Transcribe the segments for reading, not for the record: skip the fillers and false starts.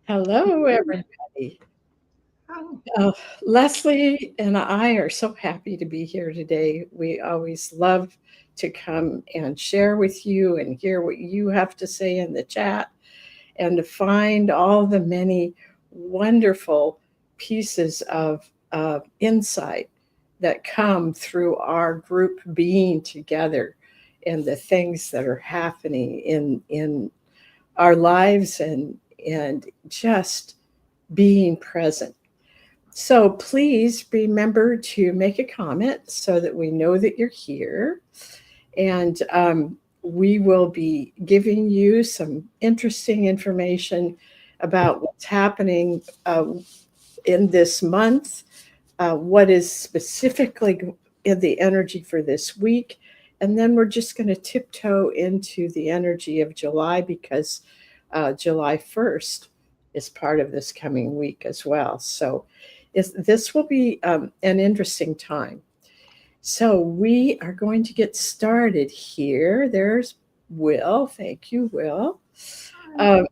Hello, everybody. Oh, Uh, Leslie and I are so happy to be here today. We always love to come and share with you and hear what you have to say in the chat and to find all the many wonderful pieces of insight that come through our group being together and the things that are happening in our lives and just being present. So please remember to make a comment so that we know that you're here. And we will be giving you some interesting information about what's happening in this month, what is specifically in the energy for this week. And then we're just going to tiptoe into the energy of July because July 1st is part of this coming week as well. So this will be an interesting time. So we are going to get started here. There's Will. Thank you, Will. hi. Um,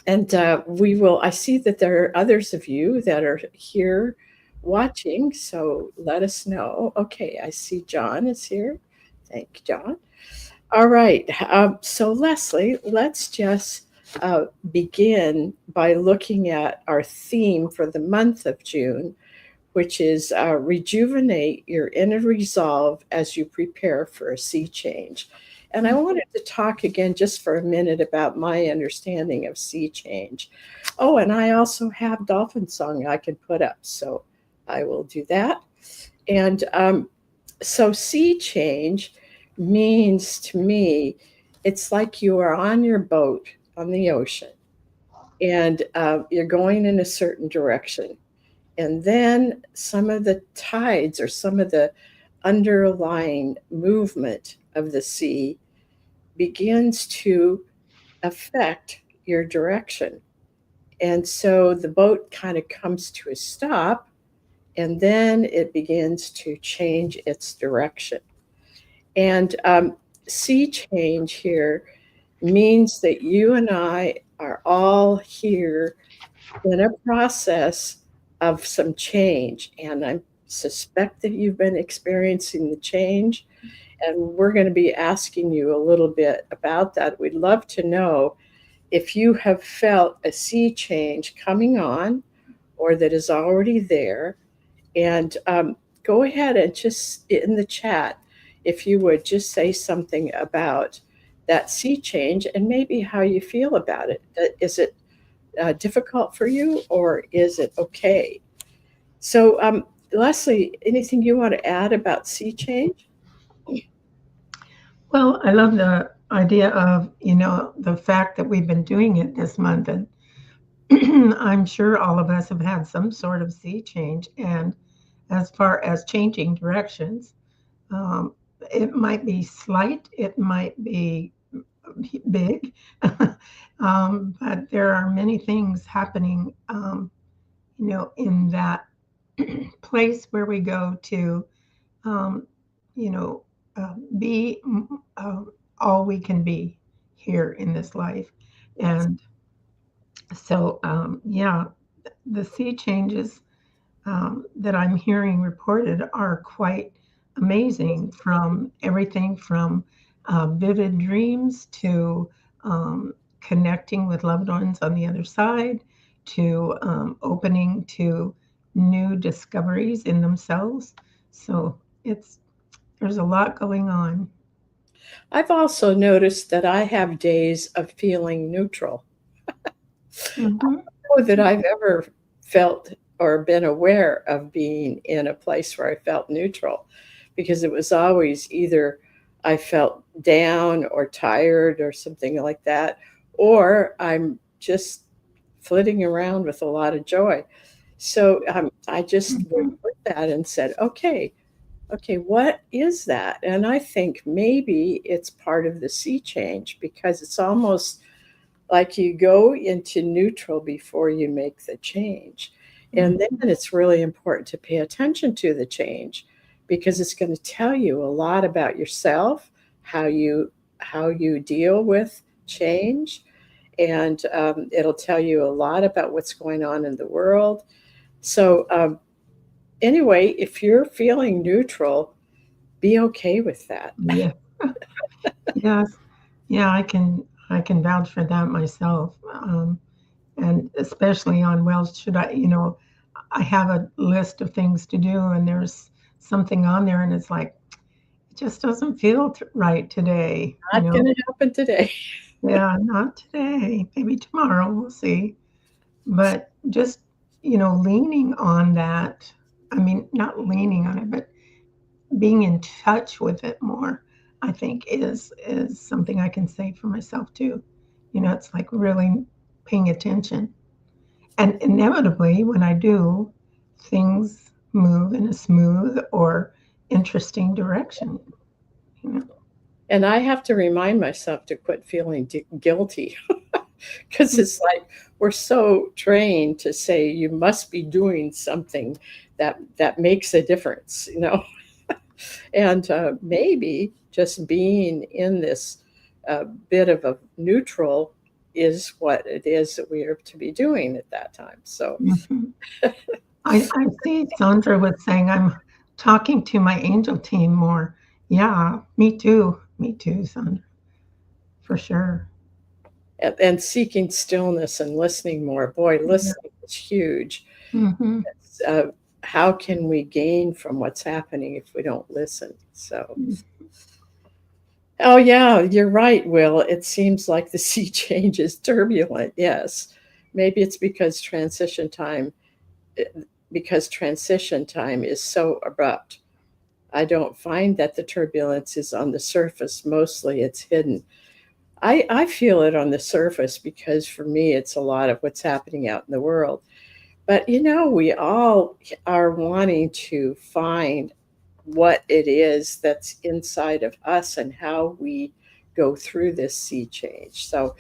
and we will, I see that there are others of you that are here watching. So let us know. Okay, I see John is here. Thank you, John. All right. So, Leslie, let's just begin by looking at our theme for the month of June, which is rejuvenate your inner resolve as you prepare for a sea change. And I wanted to talk again just for a minute about my understanding of sea change. Oh, and I also have Dolphin Song I can put up, so I will do that. And so, sea change means to me, it's like you are on your boat on the ocean and you're going in a certain direction. And then some of the tides or some of the underlying movement of the sea begins to affect your direction. And so the boat kind of comes to a stop and then it begins to change its direction. And sea change here means that you and I are all here in a process of some change. And I suspect that you've been experiencing the change. And we're going to be asking you a little bit about that. We'd love to know if you have felt a sea change coming on or that is already there. And go ahead and just in the chat, if you would just say something about that sea change and maybe how you feel about it. Is it difficult for you or is it okay? So, Leslie, anything you want to add about sea change? Well, I love the idea of, the fact that we've been doing it this month. And I'm sure all of us have had some sort of sea change. And as far as changing directions, um, it might be slight, it might be big, but there are many things happening, in that place where we go to um, you know, be all we can be here in this life. Yes. And so, yeah, the sea changes that I'm hearing reported are quite amazing, from everything from vivid dreams to connecting with loved ones on the other side to opening to new discoveries in themselves. So it's there's a lot going on. I've also noticed that I have days of feeling neutral. Hmm. Know that I've ever felt or been aware of being in a place where I felt neutral because it was always either I felt down or tired or something like that, or I'm just flitting around with a lot of joy. So I just went Hmm. with that and said, okay, what is that? And I think maybe it's part of the sea change because it's almost like you go into neutral before you make the change. And then it's really important to pay attention to the change because it's going to tell you a lot about yourself, how you how you deal with change. and it'll tell you a lot about what's going on in the world. So, anyway, if you're feeling neutral, be okay with that. Yeah. Yes. Yeah, I can vouch for that myself. And especially on, well, should I, I have a list of things to do and there's something on there and it's like, it just doesn't feel right today, Not going to happen today. Yeah, not today, maybe tomorrow, we'll see. But just, leaning on that, I mean, not leaning on it, but being in touch with it more, I think is something I can say for myself too. It's like really paying attention. And inevitably, when I do, things move in a smooth or interesting direction. You know? And I have to remind myself to quit feeling guilty because it's like we're so trained to say you must be doing something that makes a difference, and maybe just being in this bit of a neutral is what it is that we are to be doing at that time. So, Mhm. I see Sandra was saying I'm talking to my angel team more. Yeah, me too. Me too, Sandra, for sure. and seeking stillness and listening more. Boy, Yeah. listening is huge. Hmm. Uh, how can we gain from what's happening if we don't listen? So, oh yeah, you're right, Will. It seems like the sea change is turbulent. Yes, maybe it's because transition time is so abrupt. I don't find that the turbulence is on the surface. Mostly, it's hidden. I feel it on the surface because for me, it's a lot of what's happening out in the world. But we all are wanting to find what it is that's inside of us and how we go through this sea change. So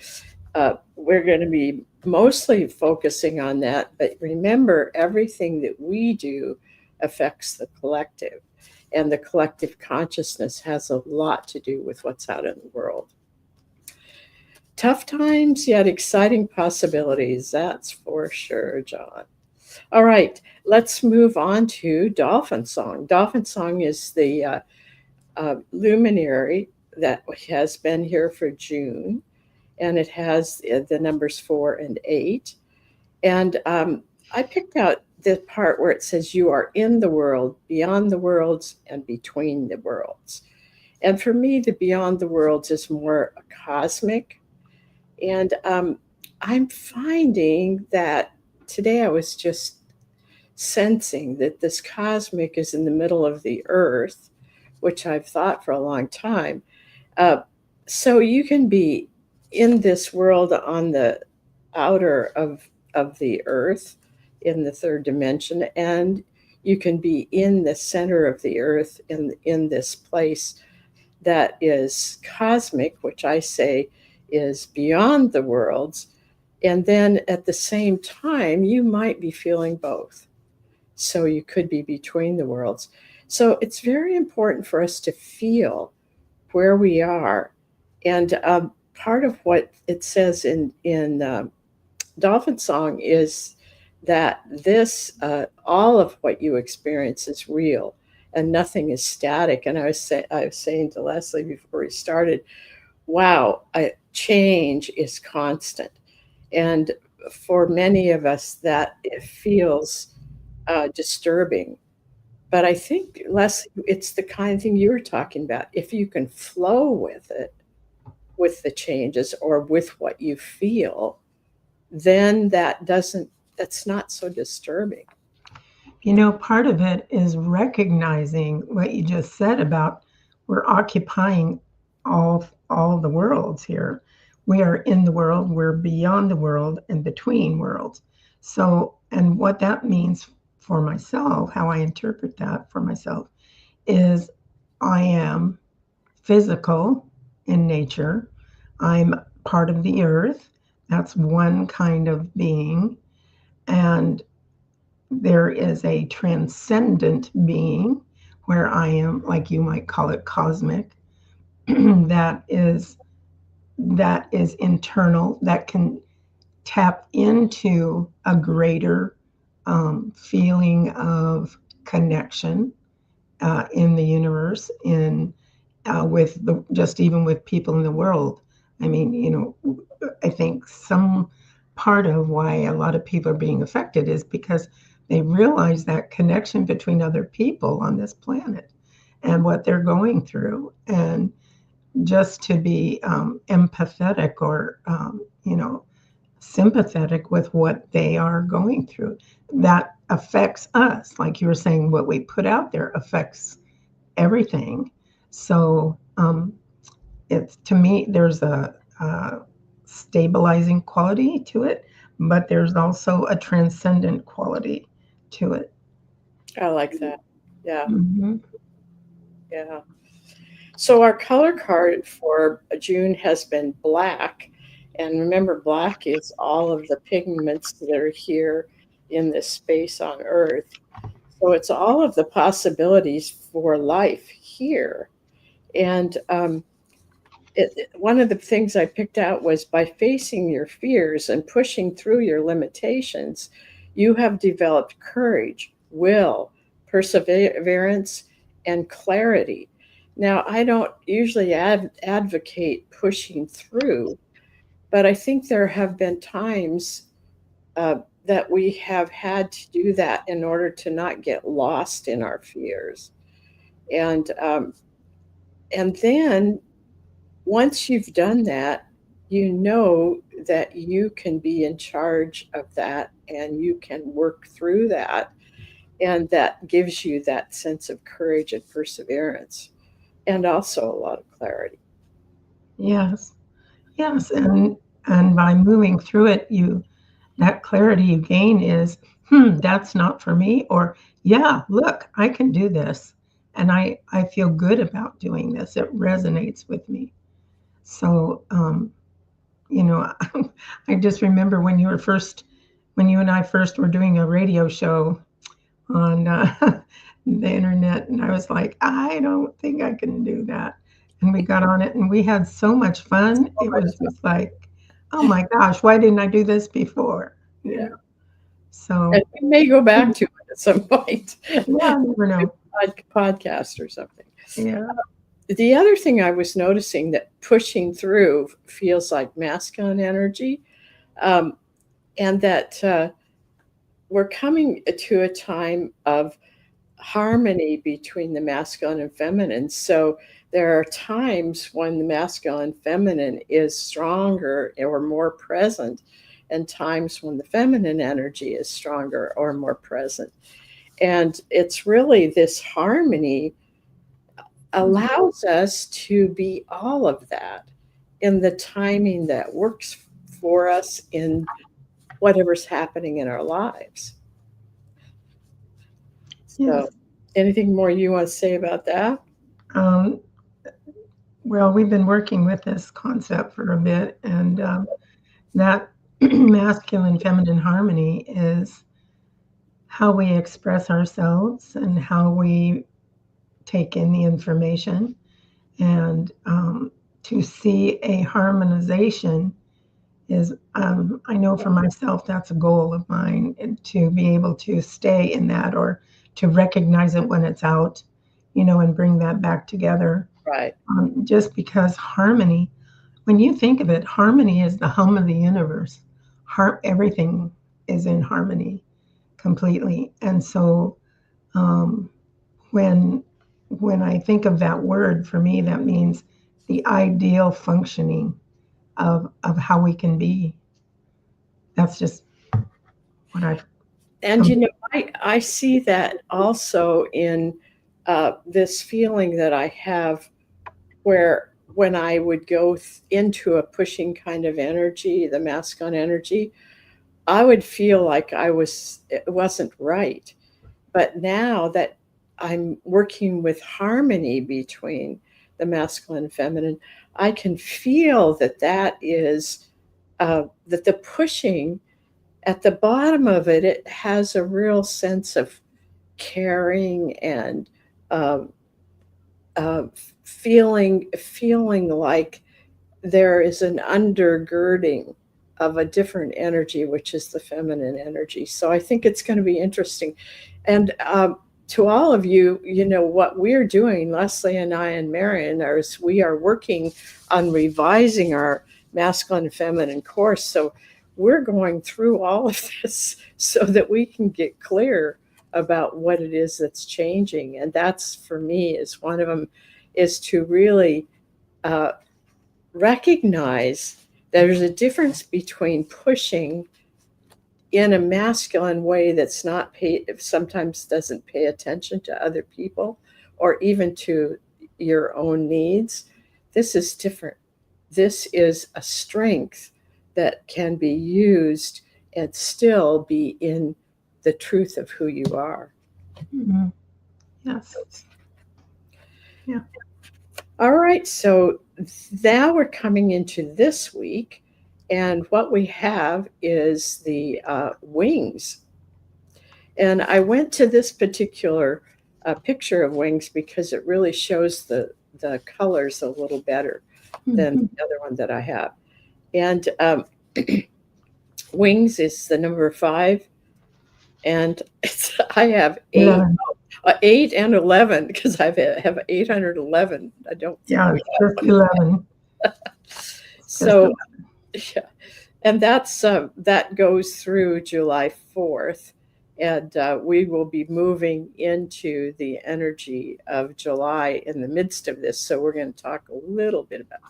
we're going to be mostly focusing on that. But remember, everything that we do affects the collective, and the collective consciousness has a lot to do with what's out in the world. Tough times, yet exciting possibilities. That's for sure, John. All right, let's move on to Dolphin Song. Dolphin Song is the luminary that has been here for June, and it has the numbers 4 and 8. And I picked out the part where it says, "You are in the world, beyond the worlds, and between the worlds." And for me, the beyond the worlds is more cosmic. And I'm finding that today I was just sensing that this cosmic is in the middle of the earth, which I've thought for a long time. Uh, so you can be in this world on the outer of the earth in the third dimension, and you can be in the center of the earth in this place that is cosmic, which I say is beyond the worlds. And then at the same time, you might be feeling both. So you could be between the worlds. So it's very important for us to feel where we are. And part of what it says in Dolphin Song is that all of what you experience is real and nothing is static. And I was saying to Leslie before we started, wow, change is constant. And for many of us, that it feels disturbing. But I think, Les, it's the kind of thing you were talking about. If you can flow with it, with the changes or with what you feel, then that's not so disturbing. Part of it is recognizing what you just said about we're occupying all the worlds here. We are in the world, we're beyond the world and between worlds. So, and what that means for myself, how I interpret that for myself is I am physical in nature. I'm part of the earth. That's one kind of being. And there is a transcendent being where I am, like you might call it cosmic, that is that is internal, that can tap into a greater feeling of connection in the universe, in with the just even with people in the world. I mean, I think some part of why a lot of people are being affected is because they realize that connection between other people on this planet and what they're going through, and just to be empathetic or sympathetic with what they are going through. That affects us. Like you were saying, what we put out there affects everything. So it's, to me, there's a stabilizing quality to it, but there's also a transcendent quality to it. I like that. Yeah, Mhm. yeah. So our color card for June has been black. And remember, black is all of the pigments that are here in this space on Earth. So it's all of the possibilities for life here. And one of the things I picked out was by facing your fears and pushing through your limitations, you have developed courage, will, perseverance, and clarity. Now, I don't usually advocate pushing through, but I think there have been times that we have had to do that in order to not get lost in our fears. And and then once you've done that, you know that you can be in charge of that and you can work through that. And that gives you that sense of courage and perseverance and also a lot of clarity. Yes, yes, and by moving through it, you that clarity you gain is, that's not for me, or yeah, look, I can do this, and I feel good about doing this. It resonates with me. So, you know, I just remember when you and I first were doing a radio show on the internet, and I was like, I don't think I can do that. And we got on it, and we had so much fun. So It much was fun. just like, oh my gosh, why didn't I do this before? You Yeah. know. And So we may go back to it at some point, yeah, I never know. podcast or something. Yeah. The other thing I was noticing that pushing through feels like masculine energy, um, and that we're coming to a time of harmony between the masculine and feminine. So there are times when the masculine feminine is stronger or more present, and times when the feminine energy is stronger or more present. And it's really this harmony allows us to be all of that in the timing that works for us in whatever's happening in our lives. Yes. So, anything more you want to say about that? Um, well, we've been working with this concept for a bit, and that masculine feminine harmony is how we express ourselves and how we take in the information, and to see a harmonization is, I know for myself that's a goal of mine, and to be able to stay in that, or to recognize it when it's out, and bring that back together. Right. Just because harmony, when you think of it, harmony is the hum of the universe. Everything is in harmony completely. And so um, when I think of that word, for me, that means the ideal functioning of how we can be. That's just what I've And come. I see that also in this feeling that I have where when I would go into a pushing kind of energy, the masculine energy, I would feel like it wasn't right. But now that I'm working with harmony between the masculine and feminine, I can feel that that the pushing at the bottom of it, it has a real sense of caring and uh, uh, feeling like there is an undergirding of a different energy, which is the feminine energy. So I think it's going to be interesting. And to all of you, what we're doing, Leslie and I and Marion, is we are working on revising our masculine and feminine course. So we're going through all of this so that we can get clear about what it is that's changing. And that's, for me, is one of them, is to really recognize there's a difference between pushing in a masculine way that's not sometimes doesn't pay attention to other people or even to your own needs. This is different. This is a strength that can be used and still be in the truth of who you are. Mm-hmm. Yes. Yeah. All right, so now we're coming into this week, and what we have is the wings. And I went to this particular picture of wings because it really shows the colors a little better than the other one that I have. And wings is the number 5, and I have 8. 8 and 11 because I have 811. I don't. Yeah, just 11. So, yeah, and that goes through July 4th, and we will be moving into the energy of July in the midst of this. So we're going to talk a little bit about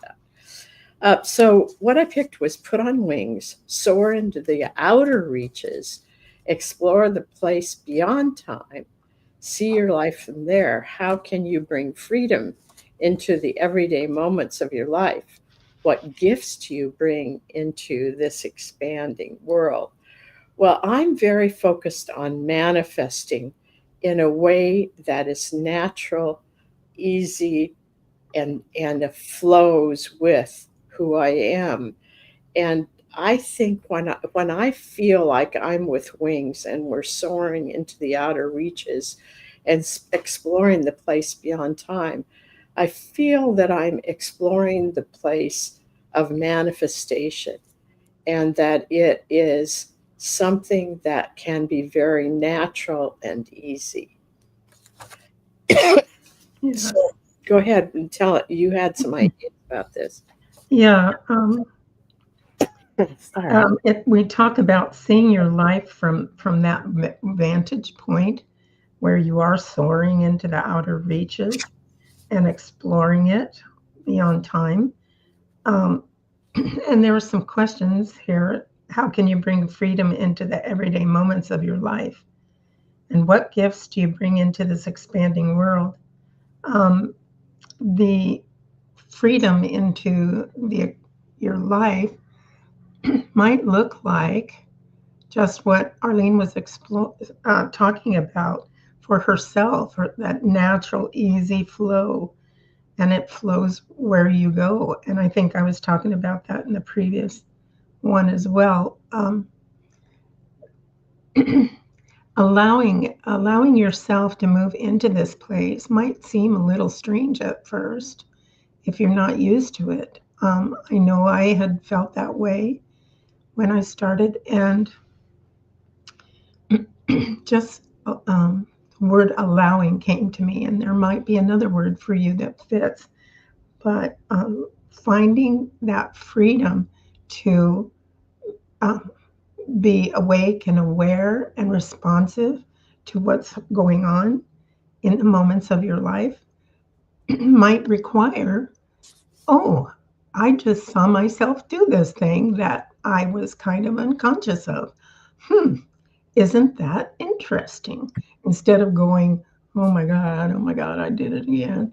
that. So what I picked was put on wings, soar into the outer reaches, explore the place beyond time. See your life from there. How can you bring freedom into the everyday moments of your life? What gifts do you bring into this expanding world? Well, I'm very focused on manifesting in a way that is natural, easy, and flows with who I am. And I think when I feel like I'm with wings and we're soaring into the outer reaches and exploring the place beyond time, I feel that I'm exploring the place of manifestation, and that it is something that can be very natural and easy. Yeah. So go ahead and tell it. You had some ideas about this. Yeah. We talk about seeing your life from that vantage point where you are soaring into the outer reaches and exploring it beyond time. And there are some questions here. How can you bring freedom into the everyday moments of your life? And what gifts do you bring into this expanding world? The freedom into your life might look like just what Arlene was talking about for herself, or that natural, easy flow, and it flows where you go. And I think I was talking about that in the previous one as well. Allowing yourself to move into this place might seem a little strange at first if you're not used to it. I know I had felt that way when I started, and just the word allowing came to me, and there might be another word for you that fits, but finding that freedom to be awake and aware and responsive to what's going on in the moments of your life might require, oh, I just saw myself do this thing that I was kind of unconscious of. Isn't that interesting? Instead of going, oh my God, I did it again.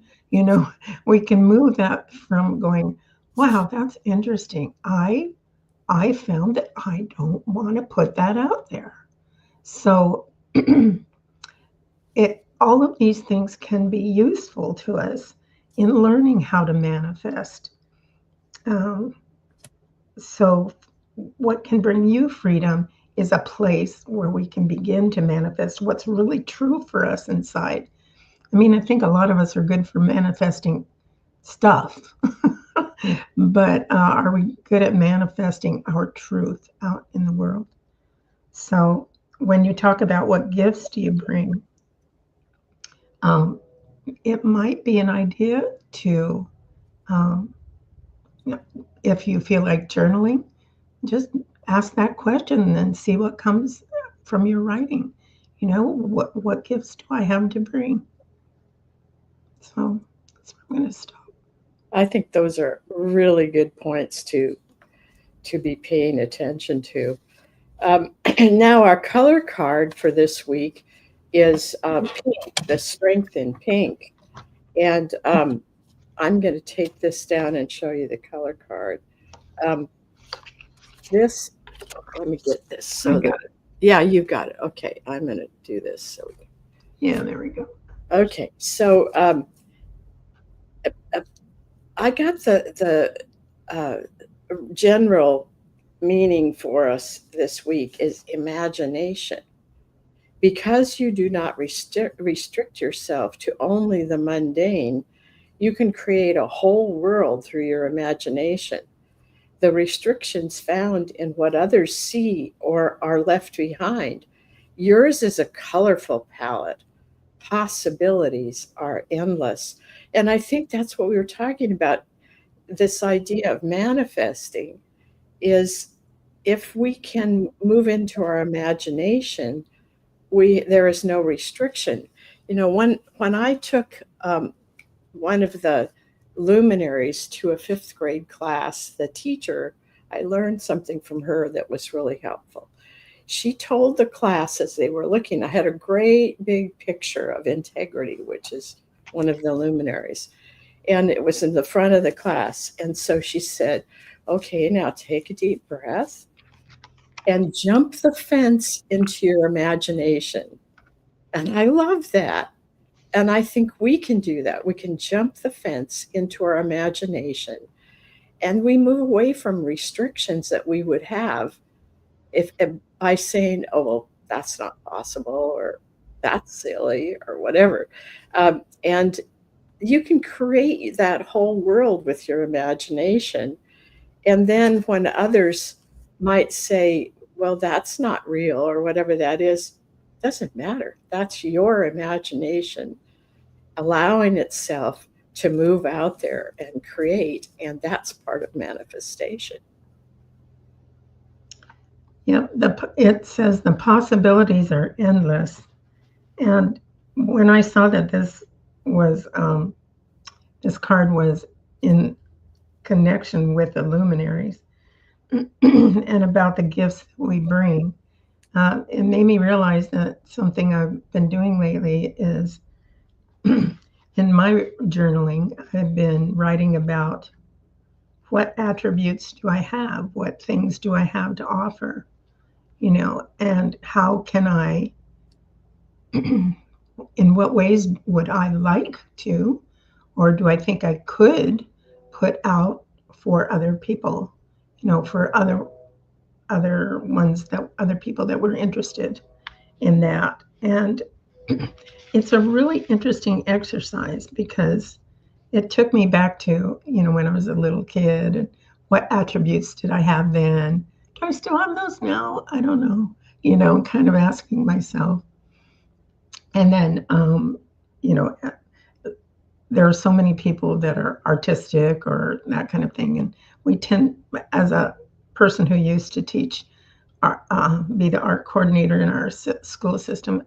We can move that from going, wow, that's interesting. I found that I don't want to put that out there. So all of these things can be useful to us in learning how to manifest. So what can bring you freedom is a place where we can begin to manifest what's really true for us inside. I mean, I think a lot of us are good for manifesting stuff, But are we good at manifesting our truth out in the world? So when you talk about what gifts do you bring, um, it might be an idea to, um, if you feel like journaling, just ask that question and then see what comes from your writing. What gifts do I have to bring? So that's where I'm going to stop. I think those are really good points to be paying attention to. Now, our color card for this week is pink, the strength in pink. And I'm going to take this down and show you the color card. Um, this, let me get this. I So that, got it. yeah, you got it. Okay, I'm going to do this. So, Yeah, there we go. okay, so uh, I got the general meaning for us this week is imagination. Because you do not restrict yourself to only the mundane, you can create a whole world through your imagination. The restrictions found in what others see or are left behind. Yours is a colorful palette. Possibilities are endless. And I think that's what we were talking about. This idea of manifesting is if we can move into our imagination, we there is no restriction. When I took one of the luminaries to a fifth grade class, the teacher, I learned something from her that was really helpful. She told the class as they were looking, I had a great big picture of integrity, which is one of the luminaries, and it was in the front of the class. And so she said, okay, now take a deep breath and jump the fence into your imagination. And I love that. And I think we can do that. We can jump the fence into our imagination and we move away from restrictions that we would have if by saying, oh, well, that's not possible or that's silly or whatever. And you can create that whole world with your imagination. And then when others might say, well, that's not real or whatever that is, doesn't matter. That's your imagination allowing itself to move out there and create. And that's part of manifestation. Yeah, it says the possibilities are endless. And when I saw that was this card was in connection with the luminaries and about the gifts that we bring, it made me realize that something I've been doing lately is in my journaling, I've been writing about what attributes do I have, what things do I have to offer, and how can I, in what ways would I like to, or do I think I could put out for other people, for other people that were interested in that. And it's a really interesting exercise because it took me back to, when I was a little kid and what attributes did I have then? Do I still have those now? I don't know, kind of asking myself. And then, there are so many people that are artistic or that kind of thing. And we tend, as a person who used to teach, be the art coordinator in our school system,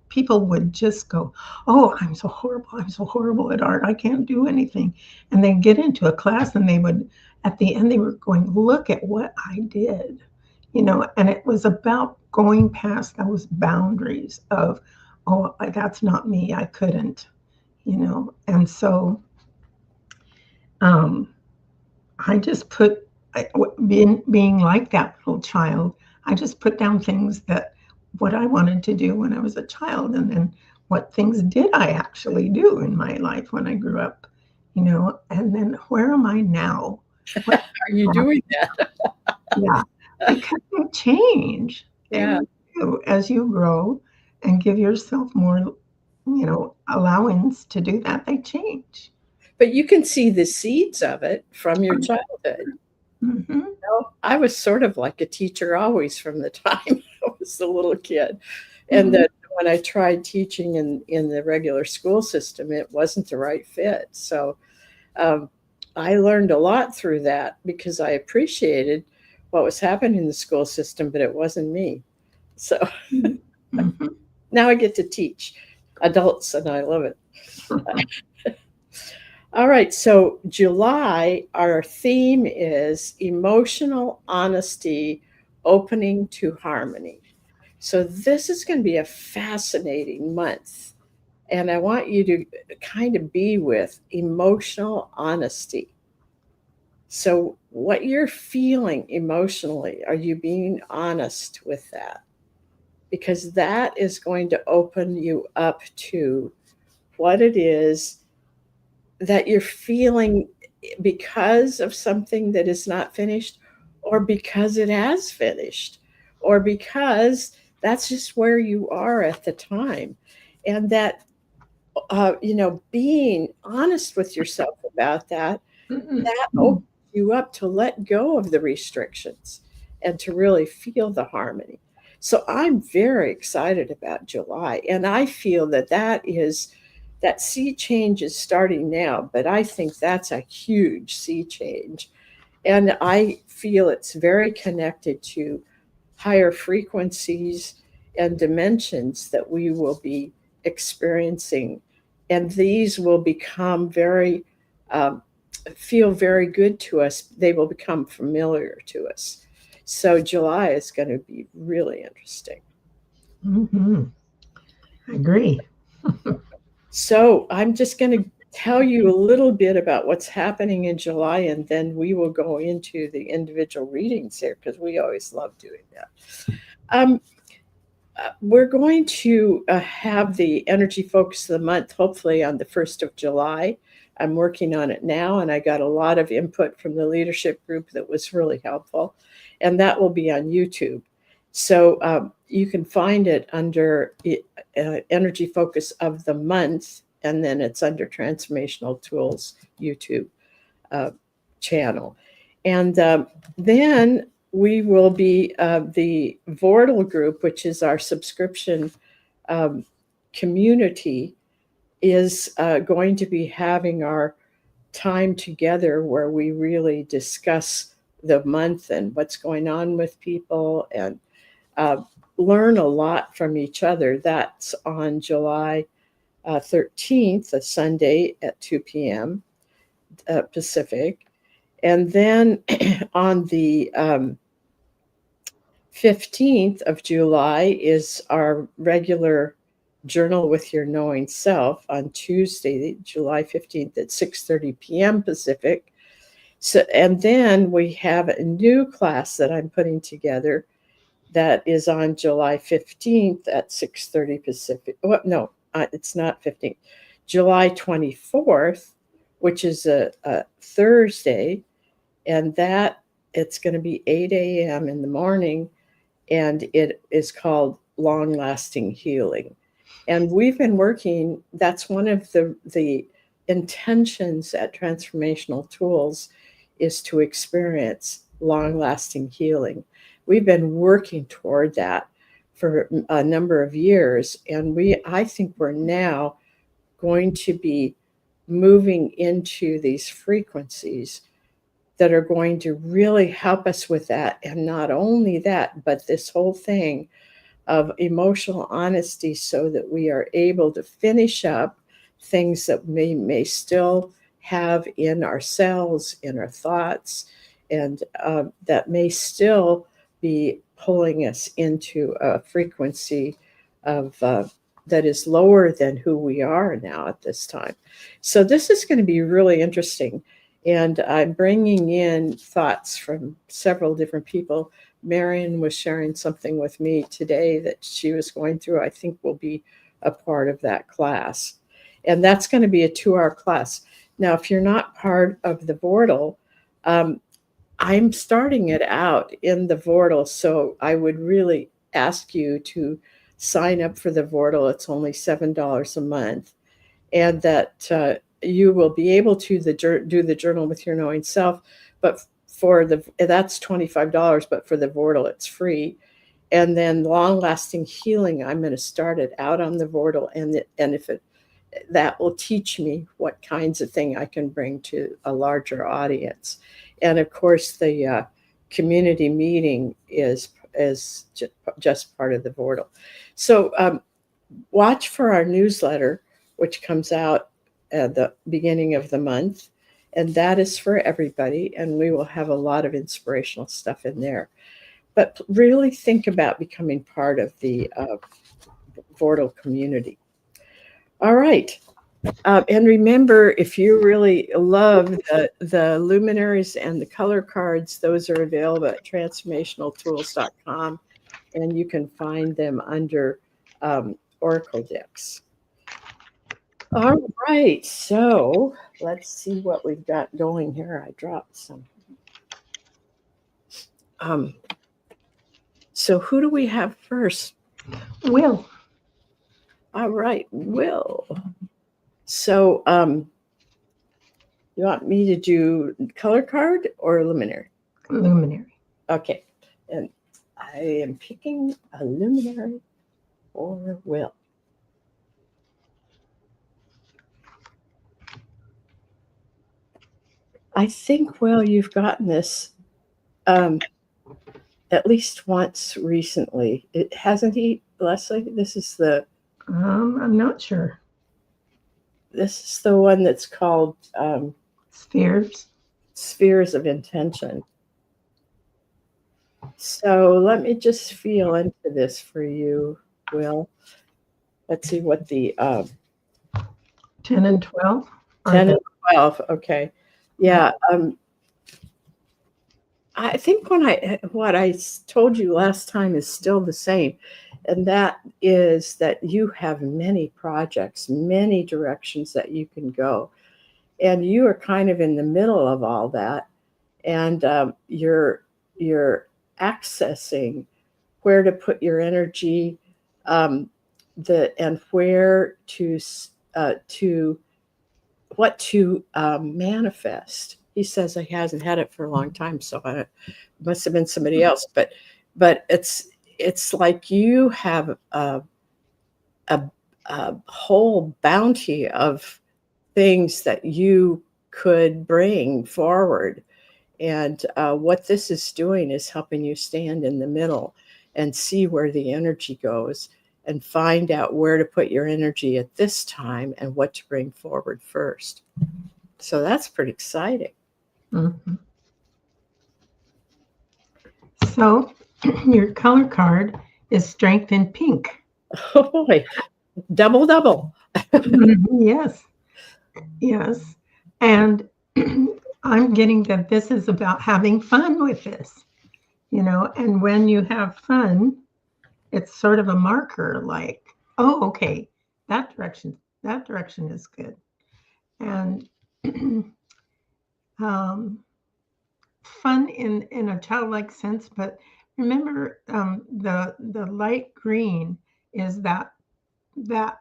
people would just go, oh, I'm so horrible at art. I can't do anything. And they'd get into a class and at the end, they were going, look at what I did, and it was about going past those boundaries of, oh, that's not me. I couldn't, and so I just being like that little child, I just put down things that what I wanted to do when I was a child, and then what things did I actually do in my life when I grew up, and then where am I now? Are you doing that? Yeah, because they change. They Yeah. really do as you grow and give yourself more, allowance to do that. They change. but you can see the seeds of it from your childhood. Mm-hmm. I was sort of like a teacher always from the time I was a little kid. And Mm-hmm. then when I tried teaching in the regular school system, it wasn't the right fit. So um, I learned a lot through that because I appreciated what was happening in the school system, but it wasn't me. So Mm-hmm. now I get to teach adults and I love it. All right, so July, our theme is emotional honesty, opening to harmony. So this is going to be a fascinating month. And I want you to kind of be with emotional honesty. So, what you're feeling emotionally, are you being honest with that? Because that is going to open you up to what it is that you're feeling because of something that is not finished, or because it has finished, or because that's just where you are at the time. And that, being honest with yourself about that, that opens you up to let go of the restrictions and to really feel the harmony. So I'm very excited about July, and I feel that sea change is starting now, but I think that's a huge sea change. And I feel it's very connected to higher frequencies and dimensions that we will be experiencing. And these will become um, feel very good to us. They will become familiar to us. So July is going to be really interesting. Mm-hmm. I agree. So I'm just going to tell you a little bit about what's happening in July, and then we will go into the individual readings here because we always love doing that. Um, we're going to have the energy focus of the month, hopefully on the 1st of July. I'm working on it now, and I got a lot of input from the leadership group that was really helpful. And that will be on YouTube. So you can find it under Energy Focus of the Month, and then it's under Transformational Tools YouTube uh, channel. And then we will be the Vortal group, which is our subscription um, community, is going to be having our time together where we really discuss the month and what's going on with people and uh, learn a lot from each other. That's on July 13th, a Sunday at 2 p.m. Pacific. And then on the 15th of July is our regular Journal with Your Knowing Self on Tuesday, July 15th at 6:30 p.m. Pacific. So, and then we have a new class that I'm putting together that is on July 15th at 6:30 Pacific. Well, no, it's not 15th. July 24th, which is a Thursday, and that it's going to be 8 a.m. in the morning, and it is called Long Lasting Healing. And we've been working, that's one of the intentions at Transformational Tools, is to experience long lasting healing. We've been working toward that for a number of years, and I think we're now going to be moving into these frequencies that are going to really help us with that. And not only that, but this whole thing of emotional honesty so that we are able to finish up things that we may still have in ourselves, in our thoughts, and that may still be pulling us into a frequency of that is lower than who we are now at this time. So this is going to be really interesting. And I'm bringing in thoughts from several different people. Marion was sharing something with me today that she was going through. I think will be a part of that class. And that's going to be a 2-hour class. Now, if you're not part of the Vortal, I'm starting it out in the Vortal. So I would really ask you to sign up for the Vortal. It's only $7 a month. And that you will be able to do the journal with your knowing self, but that's $25, but for the Vortal, it's free. And then long lasting healing, I'm going to start it out on the Vortal, and if that will teach me what kinds of thing I can bring to a larger audience. And of course, the community meeting is just part of the Vortal. So watch for our newsletter, which comes out at the beginning of the month. And that is for everybody. And we will have a lot of inspirational stuff in there. But really think about becoming part of the Vortal community. All right. And remember, if you really love the luminaries and the color cards, those are available at transformationaltools.com, and you can find them under Oracle decks. All right, so let's see what we've got going here. I dropped some. So who do we have first? Will. All right, Will. So you want me to do color card or luminary? Luminary. Okay, and I am picking a luminary for Will. I think, Will, you've gotten this at least once recently. It hasn't he, Leslie? This is the. I'm not sure. This is the one that's called Spheres. Spheres of Intention. So let me just feel into this for you, Will. Let's see what the 10 and 12. 10 and 12. Okay. Yeah. I think what I told you last time is still the same. And that is that you have many projects, many directions that you can go. And you are kind of in the middle of all that. And you're accessing where to put your energy, and where to what to manifest. He says he hasn't had it for a long time, so it must have been somebody else. But it's like you have a whole bounty of things that you could bring forward. And what this is doing is helping you stand in the middle and see where the energy goes and find out where to put your energy at this time and what to bring forward first. So that's pretty exciting. Mm-hmm. So your color card is Strength in Pink. Oh boy, double. Yes. And I'm getting that this is about having fun with this, and when you have fun, it's sort of a marker like, oh, okay, that direction is good. And fun in a childlike sense, but remember, the light green is that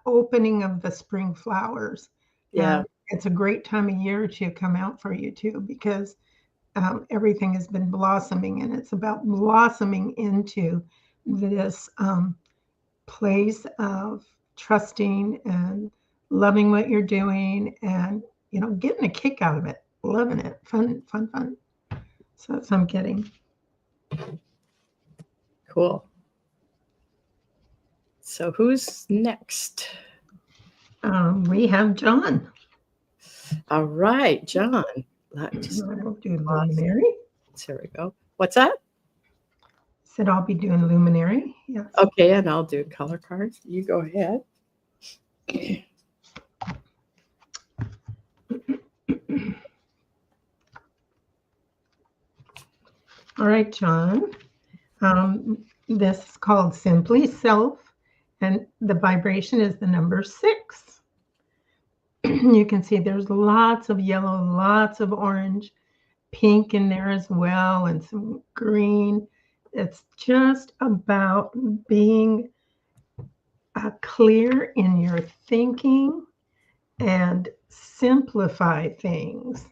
opening of the spring flowers. Yeah. It's a great time of year to come out for you too, because everything has been blossoming, and it's about blossoming into this place of trusting and loving what you're doing, and getting a kick out of it, loving it, fun. So that's what I'm getting. Cool. So who's next? We have John. All right, John. I'll do luminary. There we go. What's that? Said I'll be doing luminary. Yes. Okay, and I'll do color cards. You go ahead. All right, John. This is called Simply Self, and the vibration is the number 6. You can see there's lots of yellow, lots of orange, pink in there as well, and some green. It's just about being clear in your thinking and simplify things.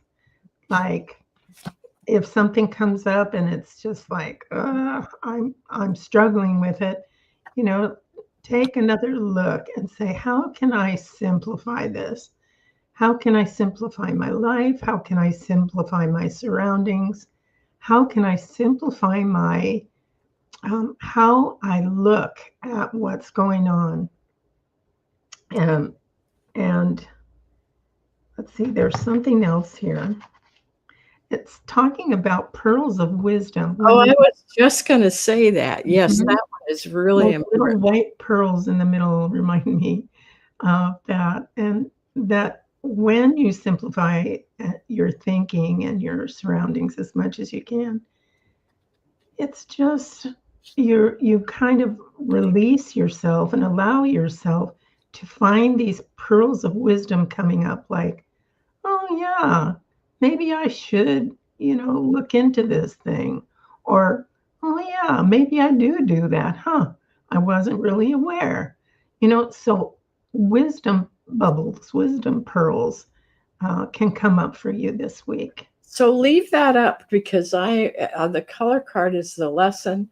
Like if something comes up and it's just like, I'm struggling with it, you know, take another look and say, how can I simplify this? How can I simplify my life? How can I simplify my surroundings? How can I simplify my how I look at what's going on? Um, and let's see, there's something else here. It's talking about pearls of wisdom. Oh, When I we was just going to say that. Yes, Mhm. that one is really Those little important. white pearls in the middle remind me of that, and that when you simplify your thinking and your surroundings as much as you can, it's just you kind of release yourself and allow yourself to find these pearls of wisdom coming up like, oh yeah, maybe I should, look into this thing. Or, oh yeah, maybe I do that, huh? I wasn't really aware. So wisdom bubbles, wisdom pearls can come up for you this week. So leave that up because the color card is the lesson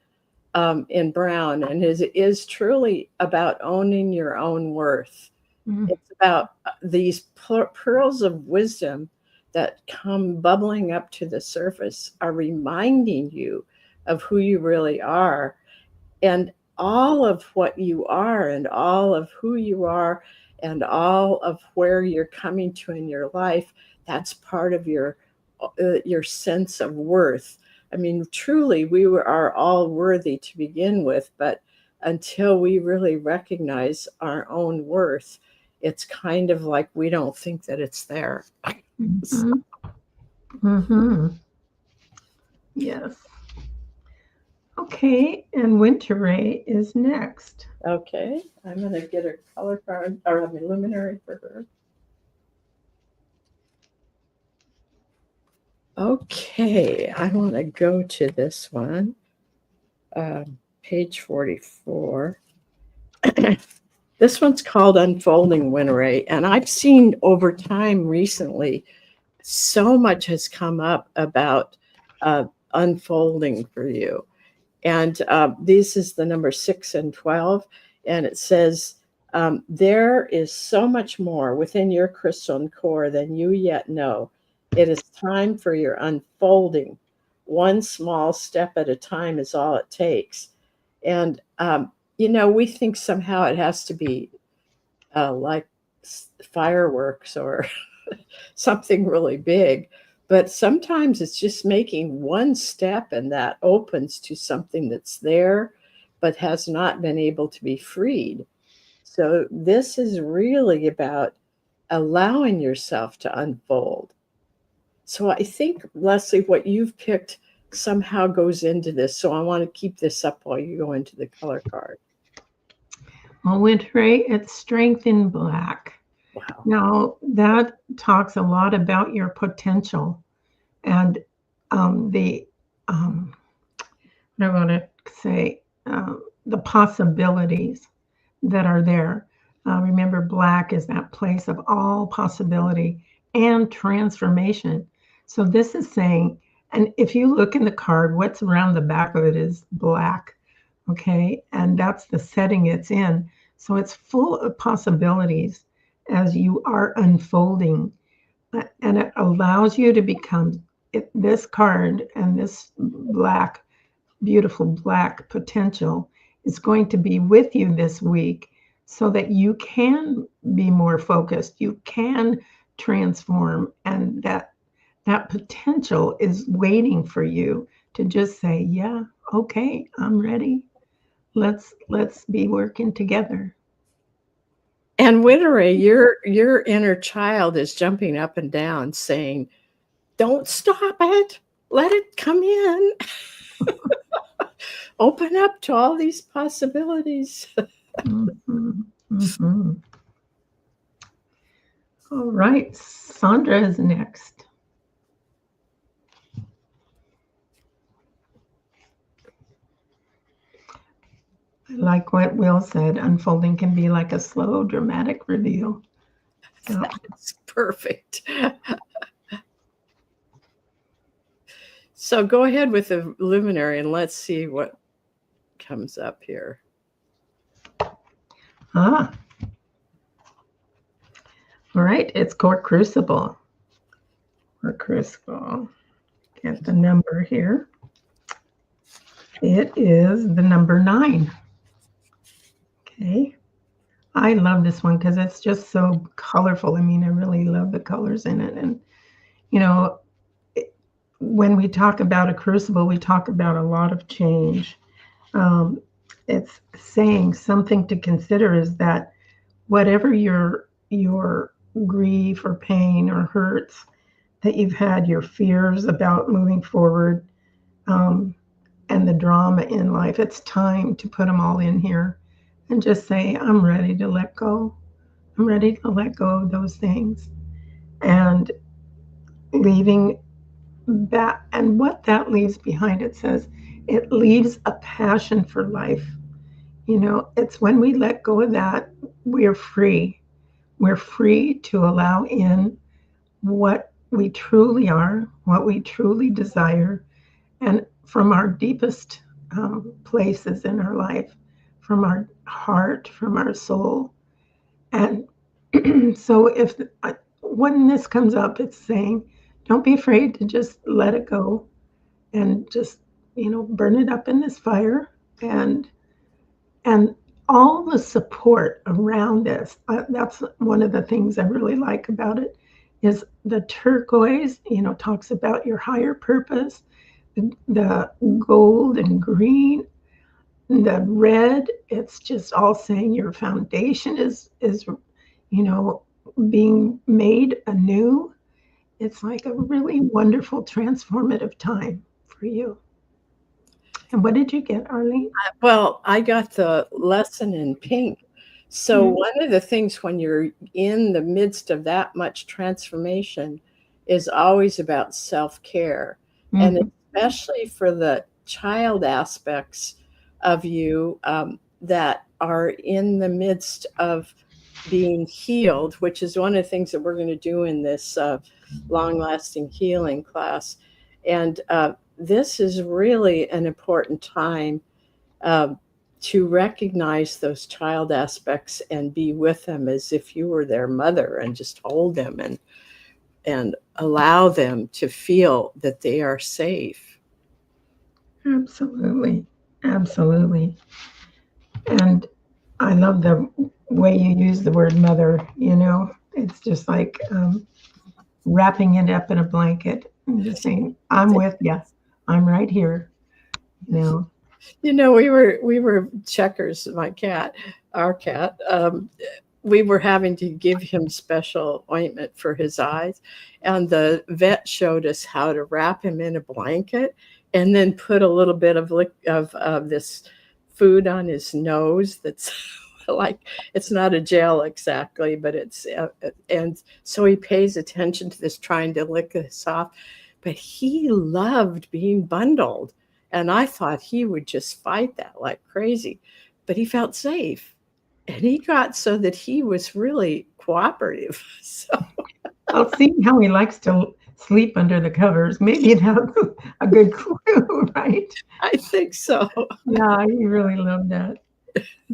in Brown, and is truly about owning your own worth. Mm, It's about these pearls of wisdom that come bubbling up to the surface are reminding you of who you really are, and all of what you are and all of who you are and all of where you're coming to in your life. That's part of your sense of worth. I mean, truly, are all worthy to begin with, but until we really recognize our own worth, it's kind of like we don't think that it's there. mhm, mhm. Yes. Okay, and Winter Ray is next. Okay, I'm going to get a color card or a luminary for her. Okay, I want to go to this one, page 44. This one's called Unfolding Winteray, and I've seen over time recently so much has come up about uh, unfolding for you. And this is the number 6 and 12, and it says, there is so much more within your crystalline core than you yet know. It is time for your unfolding. One small step at a time is all it takes. And, we think somehow it has to be like fireworks or something really big. But sometimes it's just making one step, and that opens to something that's there but has not been able to be freed. So, this is really about allowing yourself to unfold. So, I think, Leslie, what you've picked somehow goes into this. So, I want to keep this up while you go into the color card. Well, Winter Ray, it's Strength in Black. Wow. Now, that talks a lot about your potential and the, what I want to say, the possibilities that are there. Remember, black is that place of all possibility and transformation. So, this is saying, and if you look in the card, what's around the back of it is black. Okay. And that's the setting it's in. So, it's full of possibilities as you are unfolding. And it allows you to become this card and this black, beautiful black potential is going to be with you this week so that you can be more focused, you can transform, and that potential is waiting for you to just say, yeah, okay, I'm ready. Let's be working together. And Winteray, your inner child is jumping up and down saying, don't stop it. Let it come in. Open up to all these possibilities. Mhm, mhm. All right, Sandra is next. Like what Will said, unfolding can be like a slow, dramatic reveal. Yeah. That's perfect. So go ahead with the luminary and let's see what comes up here. Ah. All right. It's Court Crucible. Court Crucible. Get the number here. It is the number 9. Okay. I love this one because it's just so colorful. I mean, I really love the colors in it. And, you know, when we talk about a crucible, we talk about a lot of change. It's saying something to consider is that whatever your grief or pain or hurts that you've had, your fears about moving forward, and the drama in life, it's time to put them all in here and just say, I'm ready to let go. I'm ready to let go of those things and leaving that. And what that leaves behind, it says, it leaves a passion for life. You know, it's when we let go of that, we're free. We're free to allow in what we truly are, what we truly desire, and from our deepest places in our life, from our heart, from our soul. And so when this comes up, it's saying, don't be afraid to just let it go and just, burn it up in this fire. And all the support around this, that's one of the things I really like about it, is the turquoise, talks about your higher purpose. The gold and green, the red, it's just all saying your foundation is being made anew. It's like a really wonderful transformative time for you. And what did you get, Arlene? Well, I got the lesson in pink. So one of the things when you're in the midst of that much transformation is always about self-care. And especially for the child aspects of you that are in the midst of being healed, which is one of the things that we're going to do in this long-lasting healing class. And this is really an important time to recognize those child aspects and be with them as if you were their mother and just hold them and allow them to feel that they are safe. Absolutely. Absolutely. And I love the way you use the word mother, it's just like wrapping it up in a blanket and just saying, I'm with you. I'm right here. We were Checkers, my cat, our cat. We were having to give him special ointment for his eyes, and the vet showed us how to wrap him in a blanket and then put a little bit of this food on his nose that's like, it's not a gel exactly, but it's and so he pays attention to this, trying to lick this off, but he loved being bundled, and I thought he would just fight that like crazy, but he felt safe, and he got so that he was really cooperative. So I'll see how he likes to sleep under the covers. Maybe that's a good clue, right? I think so. Yeah, he really loved that.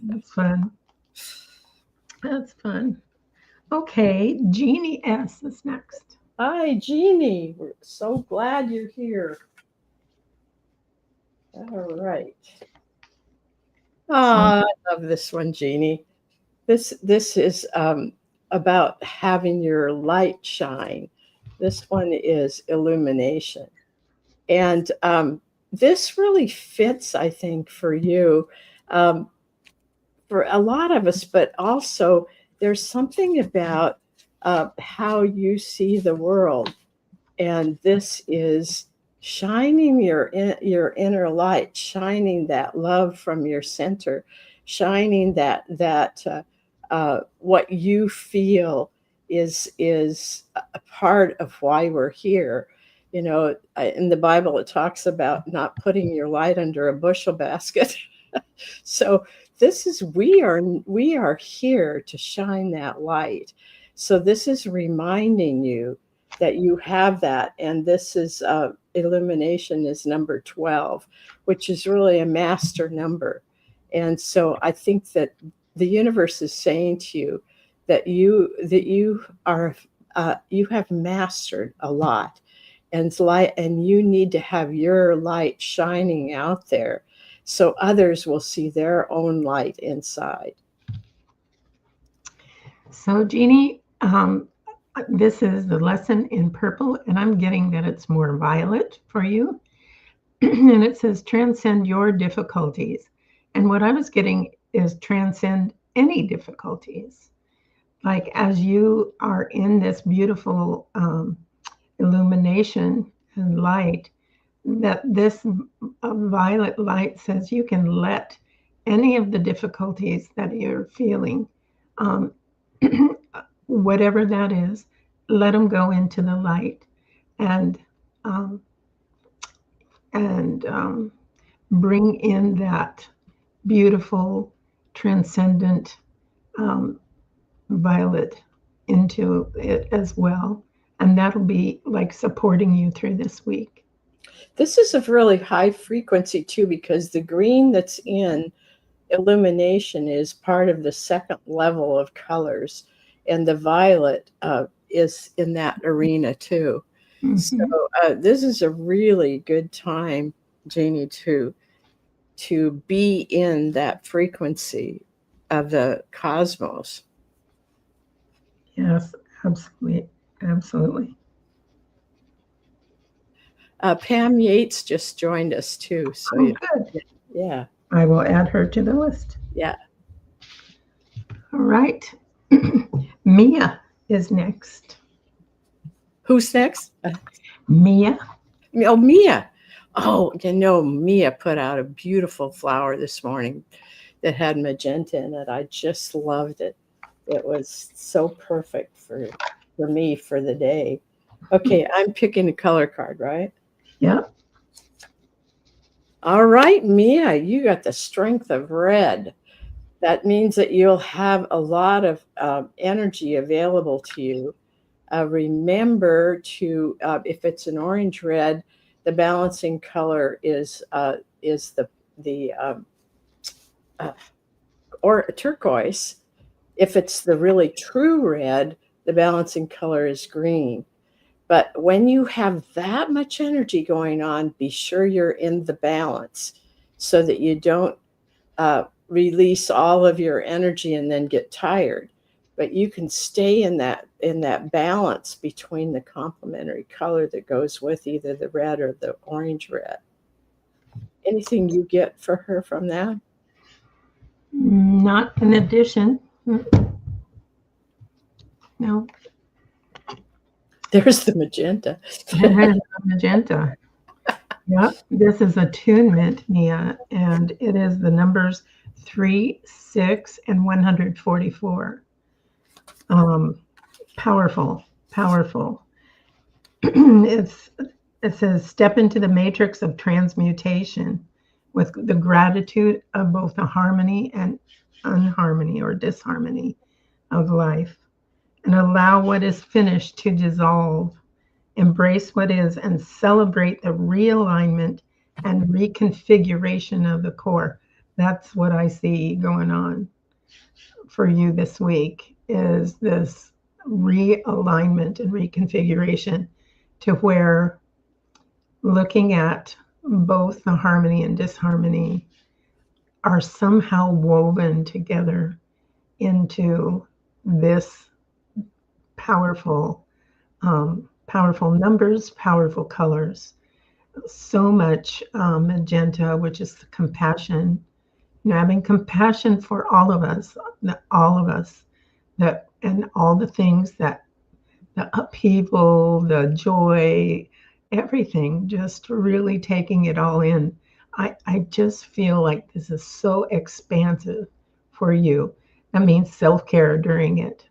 That's fun. That's fun. Okay, Jeannie S. is next. Hi, Jeannie. We're so glad you're here. All right. Oh, I love this one, Jeannie. This is about having your light shine. This one is illumination. And this really fits, I think, for you, for a lot of us, but also there's something about how you see the world. And this is shining your inner light, shining that love from your center, shining that what you feel is a part of why we're here. In the Bible, it talks about not putting your light under a bushel basket. So this is we are here to shine that light. So this is reminding you that you have that. And this is illumination is number 12, which is really a master number. And so I think that the universe is saying to you that you are you have mastered a lot, and light, and you need to have your light shining out there so others will see their own light inside. So, Jeannie, this is the lesson in purple, and I'm getting that it's more violet for you. And it says transcend your difficulties. And what I was getting is transcend any difficulties. Like as you are in this beautiful illumination and light, that this violet light says you can let any of the difficulties that you're feeling, um, whatever that is, let them go into the light and um, and bring in that beautiful, transcendent violet into it as well. And that'll be like supporting you through this week. This is a really high frequency too, because the green that's in illumination is part of the second level of colors, and the violet is in that arena too. Mm-hmm. So this is a really good time, Jeannie, to be in that frequency of the cosmos. Yes, absolutely, absolutely. Pam Yates just joined us too. So good. Yeah. I will add her to the list. Yeah. All right. Mia is next. Who's next? Mia. Oh, Mia. Oh, Mia put out a beautiful flower this morning that had magenta in it. I just loved it. It was so perfect for me for the day. Okay, I'm picking a color card, right? Yep. All right, Mia, you got the strength of red. That means that you'll have a lot of energy available to you. Remember to, if it's an orange red, the balancing color is or turquoise. If it's the really true red, the balancing color is green. But when you have that much energy going on, be sure you're in the balance so that you don't release all of your energy and then get tired. But you can stay in that balance between the complementary color that goes with either the red or the orange red. Anything you get for her from that? Not an addition. No. There's the magenta. There's the magenta. Yep. This is attunement, Mia, and it is the numbers 3, 6, and 144. Powerful, powerful. It says step into the matrix of transmutation with the gratitude of both the harmony and unharmony or disharmony of life, and allow what is finished to dissolve. Embrace what is and celebrate the realignment and reconfiguration of the core. That's what I see going on for you this week, is this realignment and reconfiguration to where looking at both the harmony and disharmony are somehow woven together into this powerful numbers, powerful colors. So much magenta, which is compassion. Having compassion for all of us, that and all the things that the upheaval, the joy, everything, just really taking it all in. I just feel like this is so expansive for you. That means self-care during it.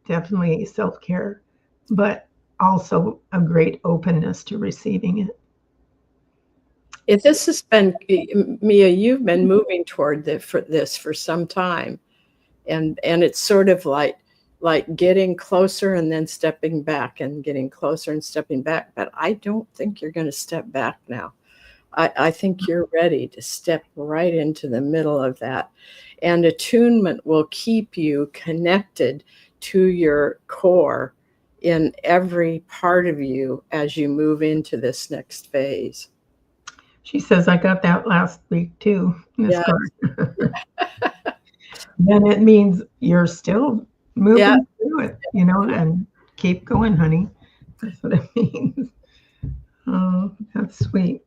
Definitely self-care, but also a great openness to receiving it. If this has been, Mia, you've been moving toward this for some time, and it's sort of like like getting closer and then stepping back and getting closer and stepping back. But I don't think you're going to step back now. I think you're ready to step right into the middle of that. And attunement will keep you connected to your core in every part of you as you move into this next phase. She says, I got that last week too, Miss Yeah. Carr. Then it means you're still Yeah. moving through it, and keep going, honey. That's what it means. Oh, that's sweet.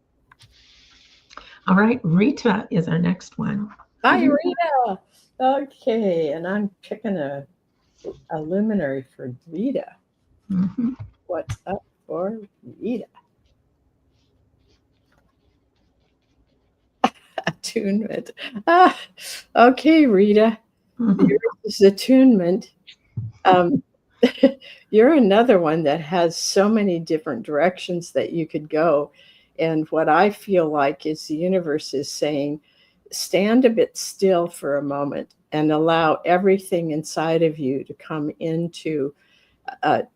All right, Rita is our next one. Hi, Rita. Okay, and I'm picking a luminary for Rita. Mhm. What's up for Rita? Attunement. Okay, Rita. Mhm. Yours is attunement. You're another one that has so many different directions that you could go. And what I feel like is the universe is saying, stand a bit still for a moment and allow everything inside of you to come into a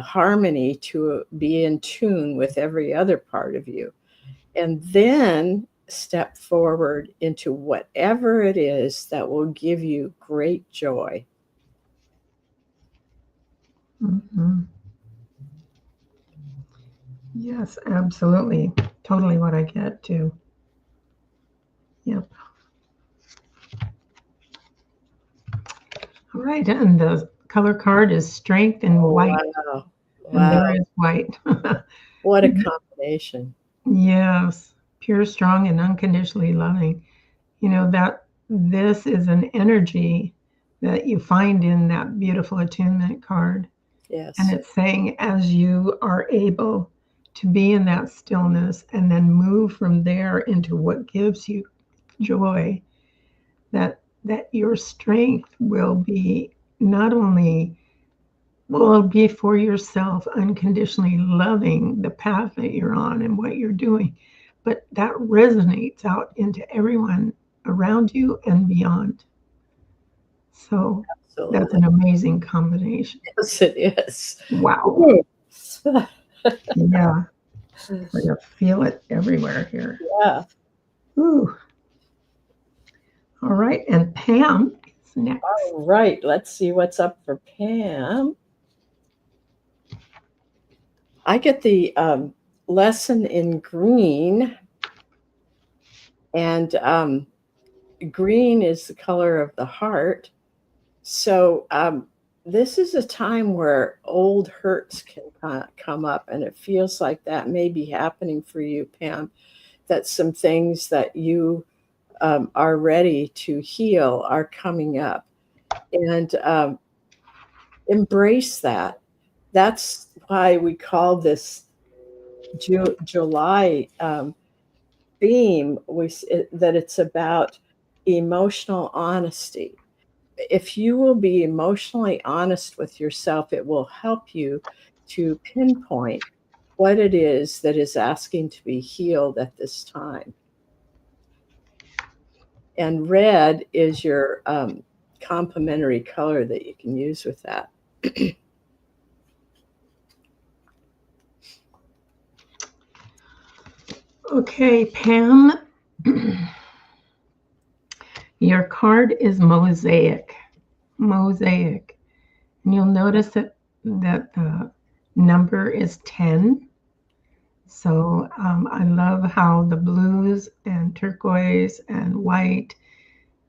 harmony, to be in tune with every other part of you. And then step forward into whatever it is that will give you great joy. Mhm. Yes, absolutely. Totally what I get too. Yep. All right, and the color card is strength and white, Wow. and there Wow. is white. What a combination. Yes, pure, strong, and unconditionally loving. That this is an energy that you find in that beautiful attunement card. And Yes. it's saying, as you are able to be in that stillness and then move from there into what gives you joy, that your strength will be not only will be for yourself, unconditionally loving the path that you're on and what you're doing, but that resonates out into everyone around you and beyond. So that's Absolutely. an amazing combination. Yes, it is. Wow. Yeah. I can feel it everywhere here. Yeah. Ooh. All right. And Pam is next. All right. Let's see what's up for Pam. I get the lesson in green, and green is the color of the heart. So this is a time where old hurts can come up, and it feels like that may be happening for you, Pam. That some things that you are ready to heal are coming up, and embrace that. That's why we call this July theme that it's about emotional honesty. If you will be emotionally honest with yourself, it will help you to pinpoint what it is that is asking to be healed at this time. And red is your complementary color that you can use with that. Okay, Pam. Your card is mosaic. Mosaic. And you'll notice that the number is 10. So I love how the blues and turquoise and white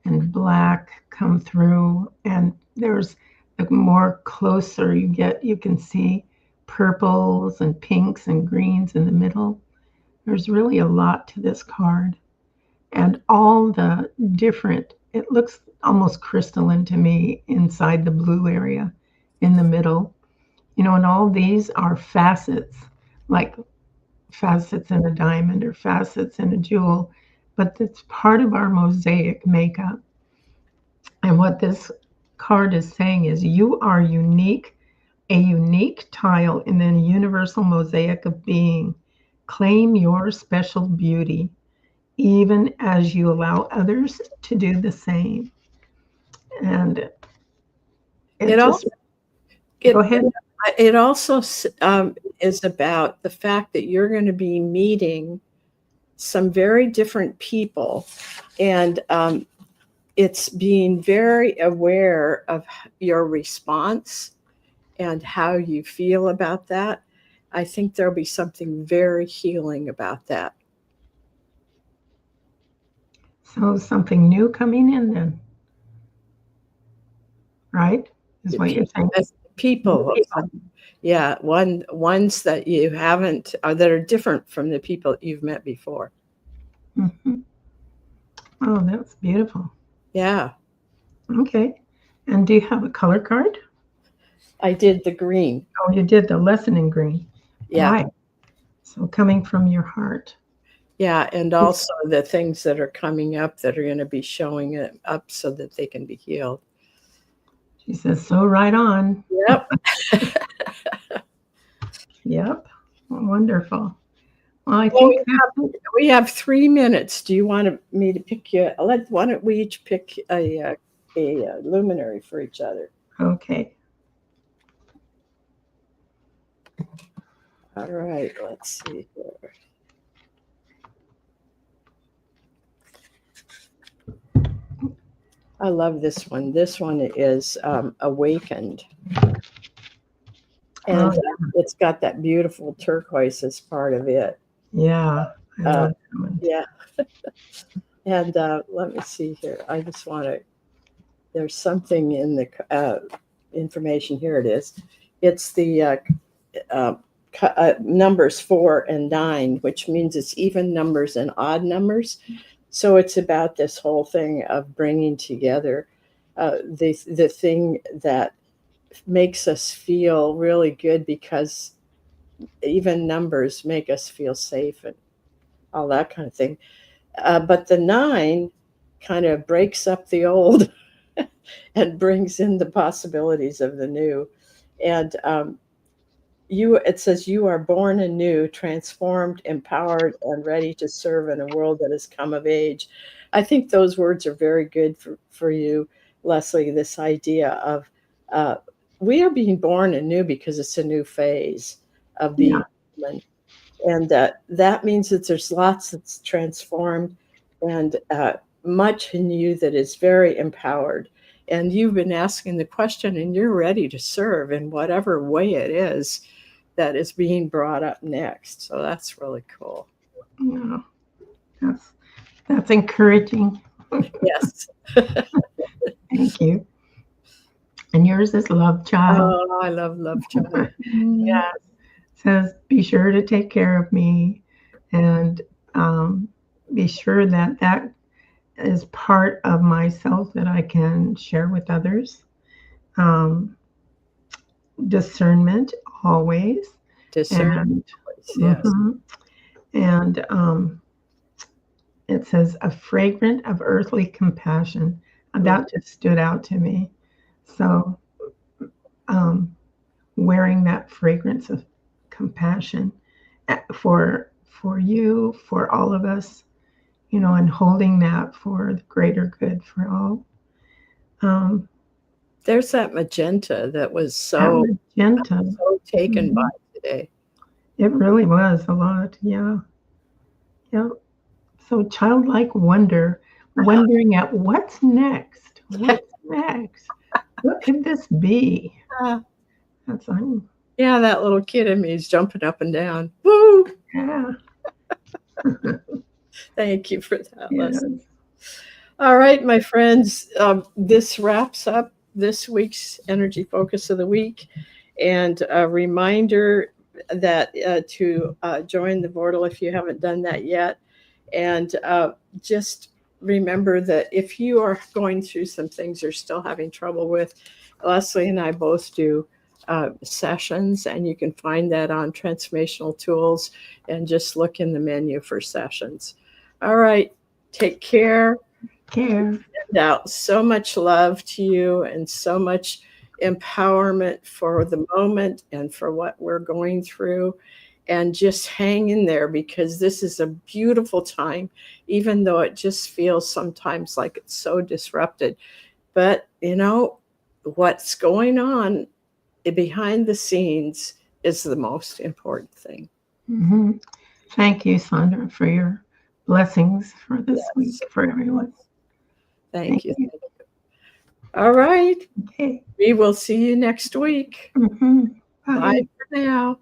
and black come through. And there's the more closer you get, you can see purples and pinks and greens in the middle. There's really a lot to this card. And all the different, it looks almost crystalline to me inside the blue area in the middle. And all these are facets, like facets in a diamond or facets in a jewel, but it's part of our mosaic makeup. And what this card is saying is you are unique, a unique tile in the universal mosaic of being. Claim your special beauty, even as you allow others to do the same. And It It just, also it go ahead. it also is about the fact that you're going to be meeting some very different people, and it's being very aware of your response and how you feel about that. I think there'll be something very healing about that. So something new coming in then, right? Is what you're saying? As people, yeah, ones that you haven't, that are different from the people you've met before. Mhm. Oh, that's beautiful. Yeah, Okay. And do you have a color card? I did the green. Oh, you did the lesson in green. Yeah, Right. So coming from your heart. yeah, and also the things that are coming up that are going to be showing it up so that they can be healed. She says, so right on. Yep. Yep. Wonderful. Well, I Well, think that's it. we have 3 minutes. Do you want me to pick you? Why don't we each pick a luminary for each other? Okay. All right. Let's see here. I love this one. This one is Awakened. And Oh, it's got that beautiful turquoise as part of it. yeah. I love that one. Yeah. And let me see here. I just want to, there's something in the information. Here it is. It's the numbers 4 and 9, which means it's even numbers and odd numbers. So it's about this whole thing of bringing together the thing that makes us feel really good, because even numbers make us feel safe and all that kind of thing. But the 9 kind of breaks up the old and brings in the possibilities of the new. And it says you are born anew, transformed, empowered, and ready to serve in a world that has come of age. I think those words are very good for you, Leslie. This idea of uh, we are being born anew because it's a new phase of being Yeah. human, and that means that there's lots that's transformed, and much in you that is very empowered. And you've been asking the question, and you're ready to serve in whatever way it is that is being brought up next. So that's really cool. Yeah. That's encouraging. Yes. Thank you. And yours is Love Child. Oh, I love child. Yes. Says, be sure to take care of me and be sure that that is part of myself that I can share with others. Um, discernment always. Discern. And Yes. and it says a fragrant of earthly compassion. And that just stood out to me. So wearing that fragrance of compassion for you, for all of us, you know, and holding that for the greater good for all. There's that magenta that was That magenta, so taken by today. it really was a lot. Yeah. Yeah. So childlike wonder, wondering at what's next. What's next? What could this be? That's Yeah, that little kid in me is jumping up and down. Woo! yeah. Thank you for that, Yes. Leslie. All right, my friends, this wraps up this week's Energy Focus of the Week. And a reminder that to join the portal if you haven't done that yet. And just remember that if you are going through some things you're still having trouble with, Leslie and I both do sessions, and you can find that on Transformational Tools and just look in the menu for sessions. All right, take care. Care. And out so much love to you and so much empowerment for the moment and for what we're going through. And just hang in there, because this is a beautiful time, even though it just feels sometimes like it's so disrupted. But, you know, what's going on behind the scenes is the most important thing. Hmm. Thank you, Sandra, for your blessings for this Yes. week for everyone. Thank you. All right. Okay. We will see you next week. Mhm. Bye. Bye for now.